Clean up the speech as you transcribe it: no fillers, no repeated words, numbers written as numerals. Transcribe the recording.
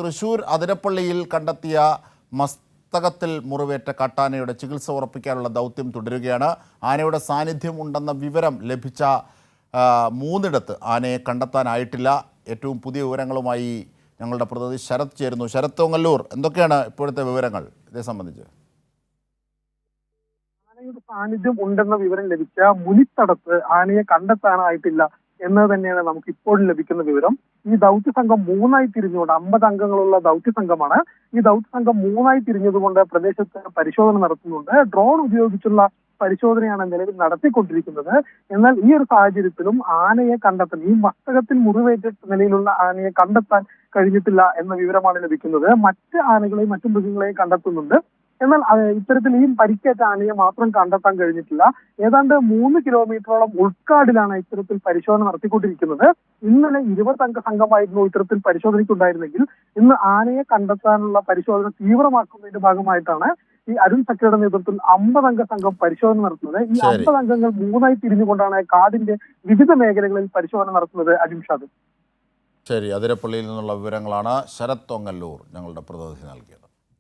തൃശൂർ അതിരപ്പള്ളിയിൽ കണ്ടെത്തിയ മസ്തകത്തിൽ മുറിവേറ്റ കാട്ടാനയുടെ ചികിത്സ ഉറപ്പിക്കാനുള്ള ദൗത്യം തുടരുകയാണ്. ആനയുടെ സാന്നിധ്യം ഉണ്ടെന്ന വിവരം ലഭിച്ച മൂന്നിടത്ത് ആനയെ കണ്ടെത്താനായിട്ടില്ല. ഏറ്റവും പുതിയ വിവരങ്ങളുമായി ഞങ്ങളുടെ പ്രതിനിധി ശരത് ചേരുന്നു. ശരത് ഓങ്ങല്ലൂർ, എന്തൊക്കെയാണ് ഇപ്പോഴത്തെ വിവരങ്ങൾ ഇതേ സംബന്ധിച്ച്? ആനയുടെ സാന്നിധ്യം ഉണ്ടെന്ന വിവരം ലഭിച്ച മുനിത്തടത്ത് ആനയെ കണ്ടെത്താനായിട്ടില്ല എന്ന് തന്നെയാണ് നമുക്ക് ഇപ്പോൾ ലഭിക്കുന്ന വിവരം. ഈ ദൗത്യ സംഘം മൂന്നായി തിരിഞ്ഞുകൊണ്ട് 50 അംഗങ്ങളുള്ള ദൗത്യ സംഘമാണ്. ഈ ദൗത്യ സംഘം മൂന്നായി തിരിഞ്ഞതുകൊണ്ട് പ്രദേശത്ത് പരിശോധന നടത്തുന്നുണ്ട്. ഡ്രോൺ ഉപയോഗിച്ചുള്ള പരിശോധനയാണ് നിലവിൽ നടത്തിക്കൊണ്ടിരിക്കുന്നത്. എന്നാൽ ഈ ഒരു സാഹചര്യത്തിലും ആനയെ കണ്ടെത്താൻ, ഈ മസ്തകത്തിൽ മുറിവേറ്റ നിലയിലുള്ള ആനയെ കണ്ടെത്താൻ കഴിഞ്ഞിട്ടില്ല എന്ന വിവരമാണ് ലഭിക്കുന്നത്. മറ്റ് ആനകളെയും മറ്റു മൃഗങ്ങളെയും കണ്ടെത്തുന്നുണ്ട്. എന്നാൽ ഇത്തരത്തിൽ ഈ പരിക്കേറ്റ ആനയെ മാത്രം കണ്ടെത്താൻ കഴിഞ്ഞിട്ടില്ല. ഏതാണ്ട് 3 കിലോമീറ്ററോളം ഉൾക്കാടിലാണ് ഇത്തരത്തിൽ പരിശോധന നടത്തിക്കൊണ്ടിരിക്കുന്നത്. ഇന്നലെ 20 അംഗ സംഘമായിരുന്നു ഇത്തരത്തിൽ പരിശോധനയ്ക്കുണ്ടായിരുന്നെങ്കിൽ ഇന്ന് ആനയെ കണ്ടെത്താനുള്ള പരിശോധന തീവ്രമാക്കുന്നതിന്റെ ഭാഗമായിട്ടാണ് ഈ അരുൺ സഖ്യയുടെ നേതൃത്വത്തിൽ 50 അംഗ സംഘം പരിശോധന നടത്തുന്നത്. ഈ 50 അംഗങ്ങൾ മൂന്നായി തിരിഞ്ഞുകൊണ്ടാണ് കാടിന്റെ വിവിധ മേഖലകളിൽ പരിശോധന നടത്തുന്നത്. അജിംഷാദ്. ശരി, അതിരപ്പള്ളിയിൽ നിന്നുള്ള വിവരങ്ങളാണ് ശരത് ഓങ്ങല്ലൂർ ഞങ്ങളുടെ പ്രതിനിധി നൽകിയത്.